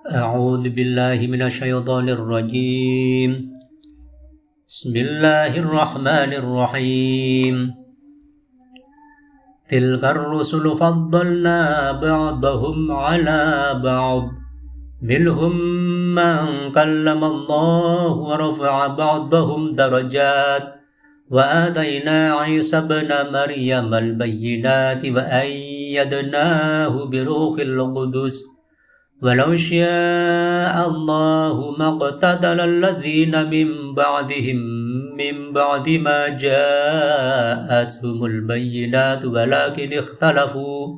أعوذ بالله من الشيطان الرجيم. بسم الله الرحمن الرحيم. تلك الرسل فضلنا بعضهم على بعض منهم من كلم الله ورفع بعضهم درجات وآتينا عيسى ابن مريم البينات وأيدناه بروح القدس ولو شاء الله ما اقتتل الذين من بعدهم من بعد ما جاءتهم البينات ولكن اختلفوا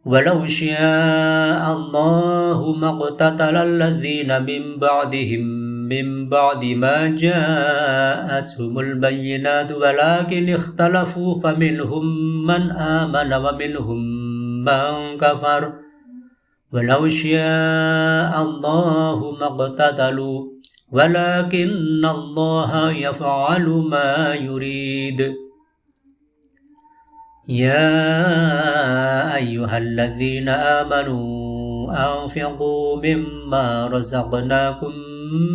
ولو شاء الله ما اقتتل الذين من بعدهم من بعد ما جاءتهم البينات ولكن اختلفوا فمنهم من آمن ومنهم من كفر ولو شاء الله ما اقتتلوا ولكن الله يفعل ما يريد. يا أيها الذين آمنوا أنفقوا مما رزقناكم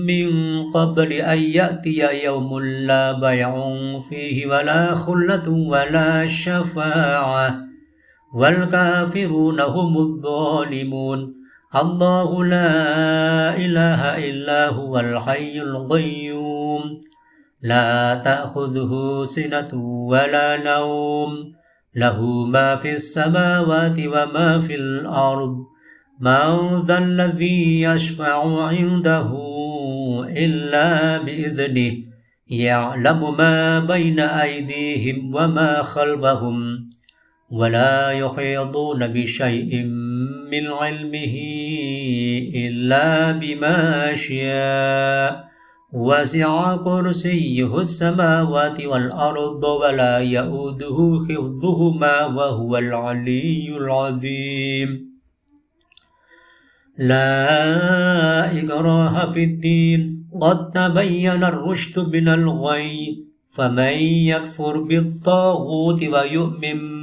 من قبل أن يأتي يوم لا بيع فيه ولا خلة ولا شفاعة والكافرون هم الظالمون. الله لا إله إلا هو الحي القيوم لا تأخذه سنة ولا نوم له ما في السماوات وما في الأرض من ذا الذي يشفع عنده إلا بإذنه يعلم ما بين أيديهم وما خلفهم ولا يحيطون بشيء من علمه إلا بما شاء وسع كرسيه السماوات والأرض ولا يؤوده حفظهما وهو العلي العظيم. لا إكراه في الدين قد تبين الرشد من الغي فمن يكفر بالطاغوت ويؤمن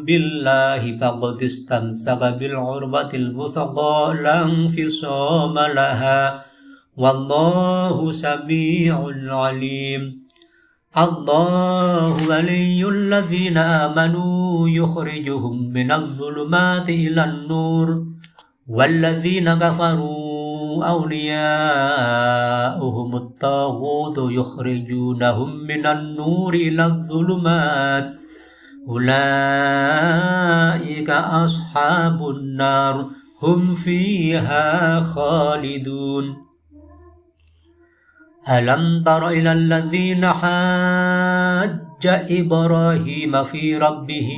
بالله فقد استمسك بالعروة الوثقى لا انفصام لها والله سميع عليم. الله ولي الذين آمنوا يخرجهم من الظلمات إلى النور والذين كفروا أولياؤهم الطاغوت يخرجونهم من النور إلى الظلمات أولئك أصحاب النار هم فيها خالدون. ألم تر إلى الذين حاج إبراهيم في ربه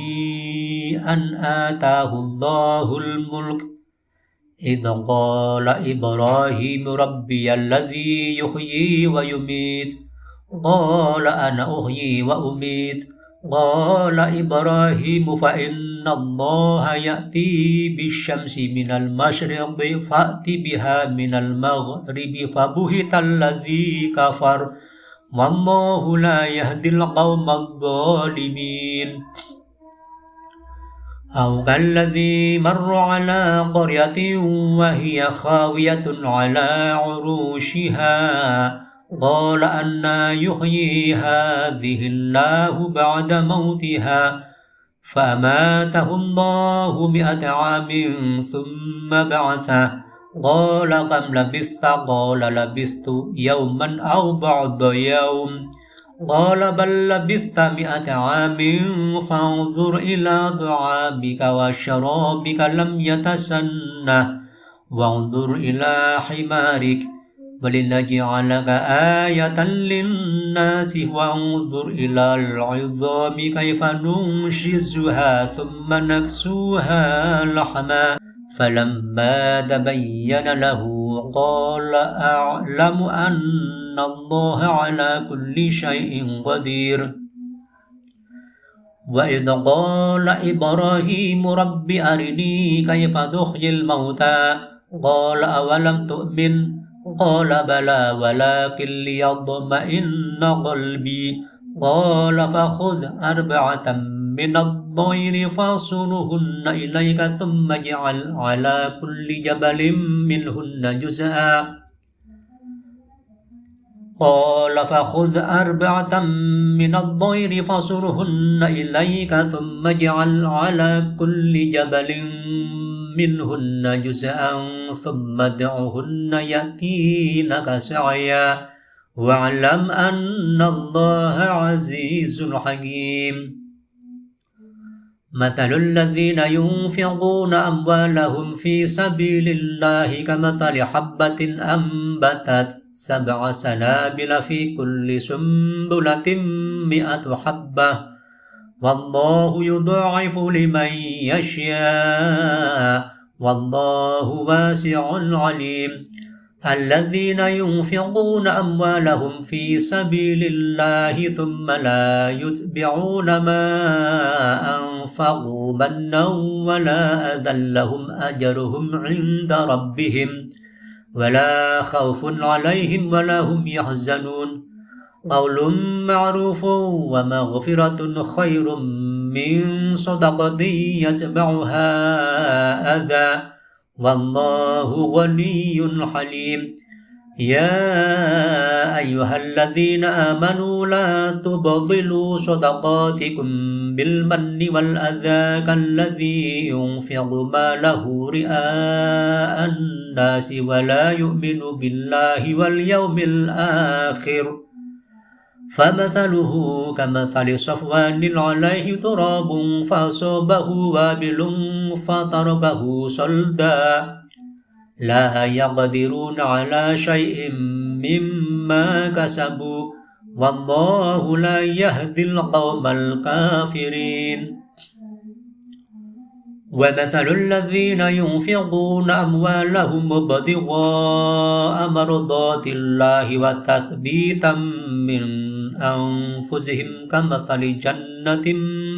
أن آتاه الله الملك إذ قال إبراهيم ربي الذي يحيي ويميت قال أنا أحيي وأميت قال إبراهيم فإن الله يأتي بالشمس من المشرق فأت بها من المغرب فبهت الذي كفر والله لا يهدي القوم الظالمين. أو كالذي مر على قرية وهي خاوية على عروشها قال أنى يحيي هذه الله بعد موتها فأماته الله 100 عام ثم بعثه قال كم لبثت قال لبثت يوما أو بعض يوم قال بل لبثت 100 عام فانظر إلى طعامك وشرابك لم يتسنه وانظر إلى حمارك ولنجعلك آية للناس وانظر إلى العظام كيف ننشزها ثم نكسوها لحما فلما تبين له قال أعلم أن الله على كل شيء قدير. وإذ قال إبراهيم رب أرني كيف تحيي الموتى قال أولم تؤمن قال بلى ولكن ليطمئن قلبي قال فخذ 4 من الطير فاصرهن إليك ثم اجعل على كل جبل منهن جزءا قال فخذ أربعة من الطير فاصرهن إليك ثم اجعل على كل جبل منهن جزءا ثم ادعهن يأتينك سعيا واعلم أن الله عزيز حكيم مثل الذين ينفقون أموالهم في سبيل الله كمثل حبة أنبتت 7 سنابل في كل سنبلة 100 حبة والله يضاعف لمن يشاء والله واسع عليم الذين ينفقون أموالهم في سبيل الله ثم لا يتبعون ما أنفقوا منا ولا أذى لهم أجرهم عند ربهم ولا خوف عليهم ولا هم يحزنون قول معروف ومغفرة خير من صدقة يتبعها أذى والله غني حليم يا أيها الذين آمنوا لا تبطلوا صدقاتكم بالمن والأذى كالذي ينفق ماله رئاء الناس ولا يؤمن بالله واليوم الآخر فمثله كمثل صفوان عليه تراب فأصابه وابل فتركه صلدا لا يقدرون على شيء مما كسبوا والله لا يهدي القوم الكافرين ومثل الذين ينفقون أموالهم ابتغاء مرضات الله وتثبيتا من أنفسهم كمثل جنة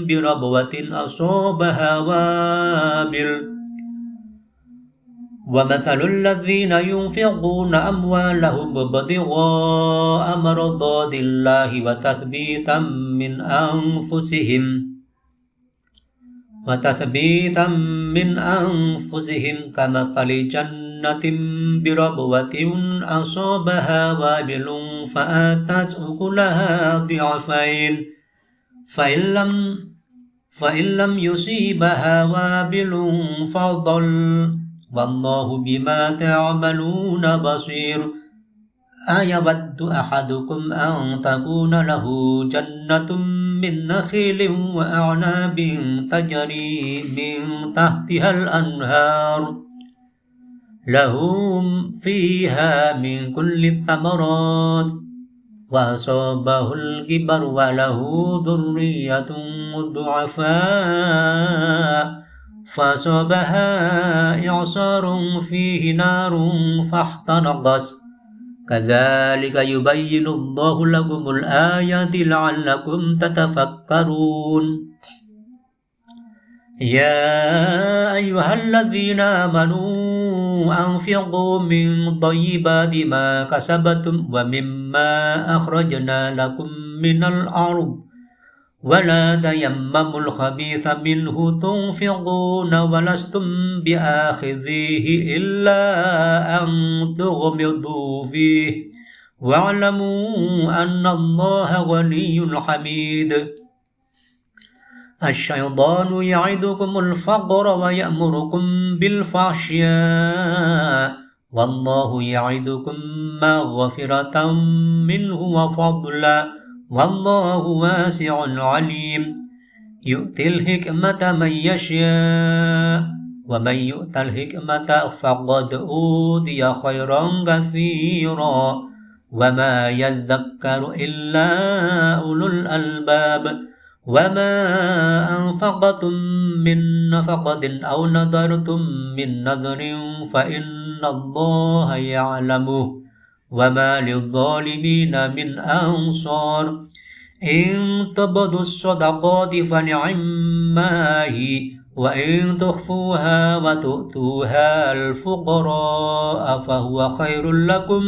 بربوة أصابها وابل ومثل الذين ينفقون أموالهم ابتغاء مرضات الله وتثبيتا من أنفسهم كمثل جنة بربوة أصابها وابل فآتت أكلها ضعفين فإن لم يصيبها وابل فضل والله بما تعملون بصير أيود أحدكم أن تكون له جنة من نخيل وأعناب تجري من تحتها الأنهار لهم فيها من كل الثمرات وأصابه الكبر وله ذرية ضعفاء فأصابها إعصار فيه نار فاحترقت كذلك يبين الله لكم الآيات لعلكم تتفكرون يا أيها الذين آمنوا أنفقوا من طيبات ما كسبتم ومما أخرجنا لكم من الأرض ولا تيمموا الخبيث منه تنفقون ولستم بآخذيه إلا أن تغمضوا فيه واعلموا أن الله غني حميد الشيطان يعدكم الفقر ويأمركم بالفحشاء والله يعدكم مغفرة منه وفضلا والله واسع عليم يؤتي الحكمة من يشاء ومن يؤت الحكمة فقد أوتي خيرا كثيرا وما يذكر إلا أولو الألباب وما أنفقتم من نفقة أو نذرتم من نذر فإن الله يعلمه وما للظالمين من أنصار إن تبدوا الصدقات فنعما هي وإن تخفوها وتؤتوها الفقراء فهو خير لكم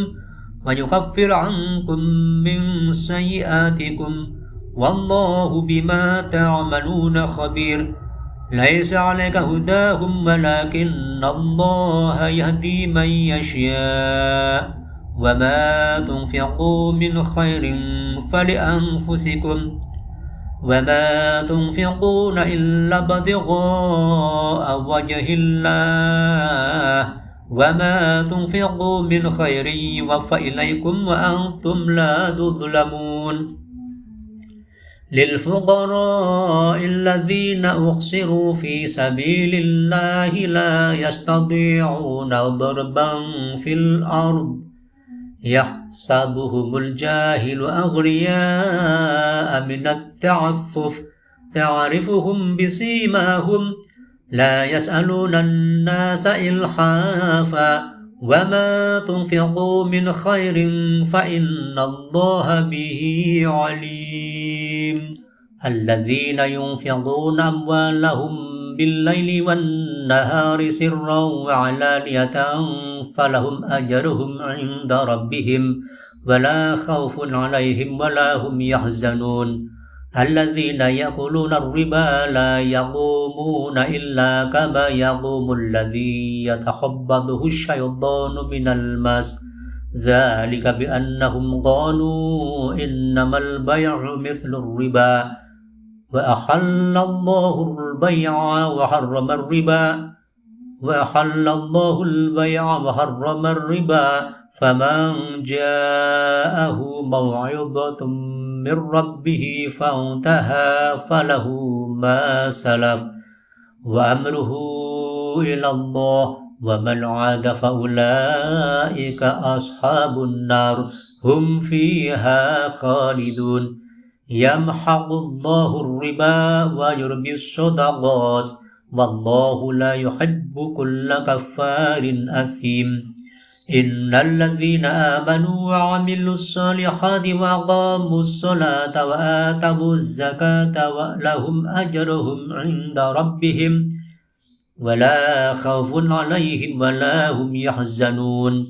ويكفر عنكم من سيئاتكم والله بما تعملون خبير ليس عليك هداهم ولكن الله يهدي من يشاء وما تنفقوا من خير فلأنفسكم وما تنفقون إلا ابتغاء وجه الله وما تنفقوا من خير يوفى إليكم وأنتم لا تظلمون للفقراء الذين أحصروا في سبيل الله لا يستطيعون ضربا في الأرض يحسبهم الجاهل أغنياء من التعفف تعرفهم بسيماهم لا يسألون الناس إلحافا وما تنفقوا من خير فإن الله به عليم الذين ينفقون أموالهم بالليل والنهار سرا وعلانية فلهم أجرهم عند ربهم ولا خوف عليهم ولا هم يحزنون الذين يأكلون الربا لا يقومون إلا كما يقوم الذي يتخبطه الشيطان من المس ذلك بأنهم قالوا إنما البيع مثل الربا وأحل الله البيع وحرم الربا فمن جاءه موعظة من ربه فانتهى فله ما سلف وأمره إلى الله ومن عاد فأولئك أصحاب النار هم فيها خالدون يمحق الله الربا ويربي الصدقات والله لا يحب كل كفار أثيم إن الذين آمنوا وعملوا الصالحات وأقاموا الصلاة وآتوا الزكاة لهم أجرهم عند ربهم ولا خوف عليهم ولا هم يحزنون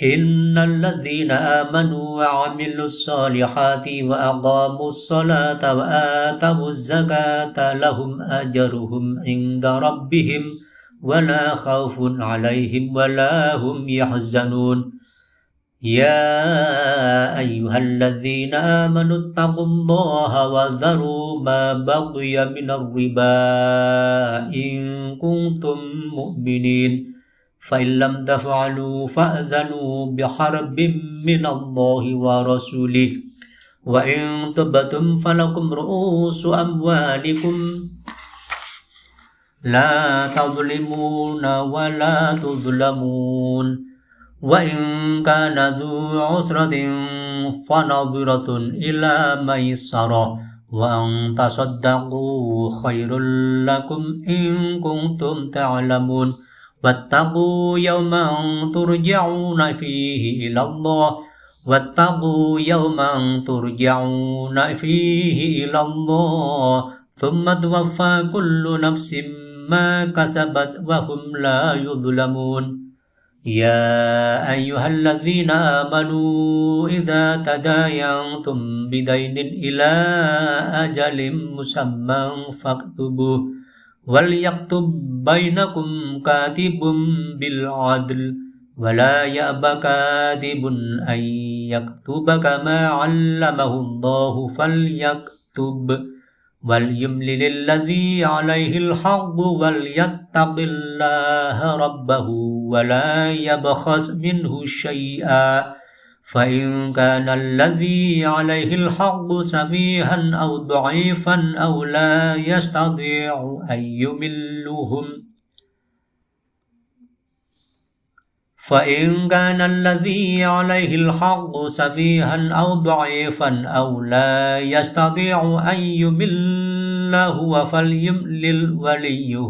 إن الذين آمنوا وعملوا الصالحات وأقاموا الصلاة وآتوا الزكاة لهم أجرهم عند ربهم ولا خوف عليهم ولا هم يحزنون يا أيها الذين آمنوا اتقوا الله وذروا ما بقي من الربا إن كنتم مؤمنين فإن لم تفعلوا فأذنوا بحرب من الله ورسوله وإن تبتم فلكم رؤوس أموالكم لا تظلمون ولا تظلمون وإن كان ذو عسرة فنظرة إلى ميسرة وأن تصدقوا خير لكم إن كنتم تعلمون واتقوا يوما ترجعون فيه إلى الله ثم توفى كل نفس ما كسبت وهم لا يظلمون يا أيها الذين آمنوا إذا تداينتم بدين إلى أجل مسمى فاكتبوه وليكتب بينكم كاتب بالعدل ولا يأب كاتب أن يكتب كما علمه الله فليكتب وليملل الذي عليه الحق وليتق الله ربه ولا يبخس منه شيئا فإن كان الذي عليه الحق سفيها أو ضعيفا أو لا يستطيع أن يمله فليملل وليه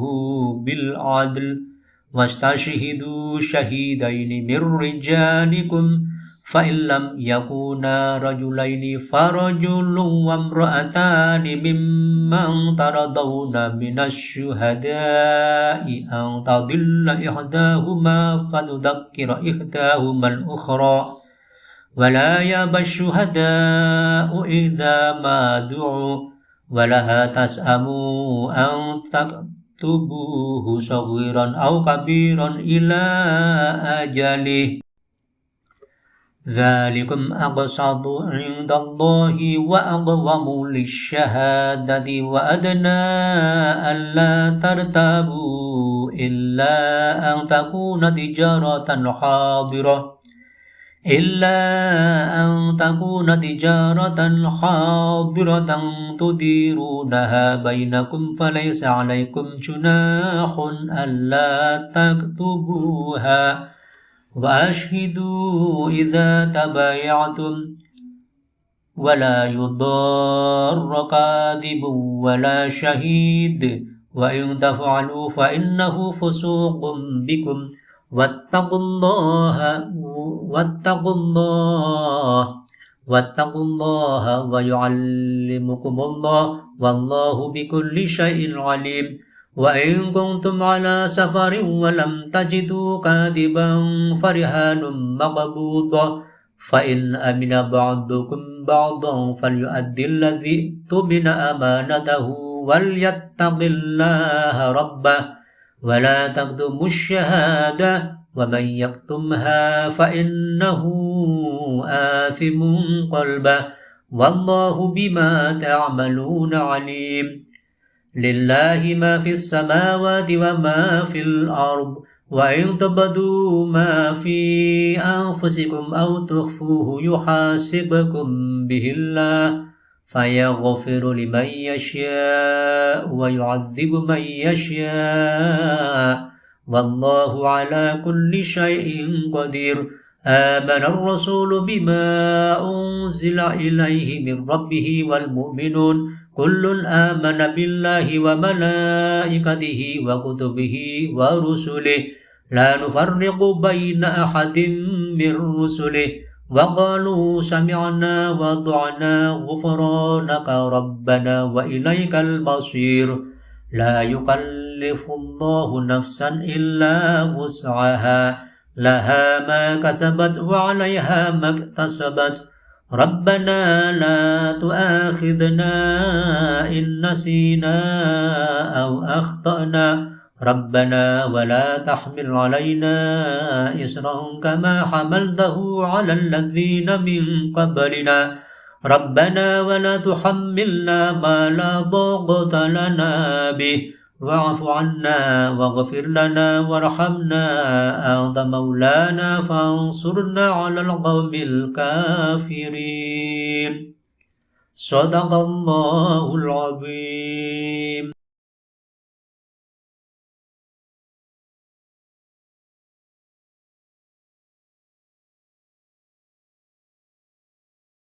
بالعدل واستشهدوا شهيدين من رجالكم فإن لم يكونا رجلين فرجل وامرأتان ممن ترضون من الشهداء أن تضل إحداهما فتذكر إحداهما الأخرى ولا يأبى الشهداء إذا ما دعوا ولا تسأموا أن تكتبوه صغيرا أو كبيرا إلى أجله ذلكم أقسط عند الله وأقوم للشهادة وأدنى ألا ترتابوا إلا أن تكون تجارة حاضرة تديرونها بينكم فليس عليكم جناح ألا تكتبوها وأشهدوا إذا تبايعتم ولا يضار كاتب ولا شهيد وإن تفعلوا فإنه فسوق بكم واتقوا الله ويعلمكم الله والله بكل شيء عليم وإن كنتم على سفر ولم تجدوا كاتبا فرهان مقبوض فإن أمن بعضكم بعضا فليؤدي الذي اؤتمن أمانته وليتق الله ربه ولا تكتموا الشهادة ومن يكتمها فإنه آثم قلبه والله بما تعملون عليم لله ما في السماوات وما في الأرض وإن تبدوا ما في أنفسكم أو تخفوه يحاسبكم به الله فيغفر لمن يشاء ويعذب من يشاء والله على كل شيء قدير آمن الرسول بما أنزل إليه من ربه والمؤمنون كل آمن بالله وملائكته وكتبه ورسله لا نفرق بين أحد من رسله وقالوا سمعنا وأطعنا غفرانك ربنا وإليك المصير لا يكلف الله نفسا إلا وسعها لها ما كسبت وعليها ما اكتسبت ربنا لا تؤاخذنا إن نسينا أو أخطأنا ربنا ولا تحمل علينا إصرا كما حملته على الذين من قبلنا ربنا ولا تحملنا ما لا طاقة لنا به واعف عنا واغفر لنا وارحمنا أنت مولانا فانصرنا على القوم الكافرين صدق الله العظيم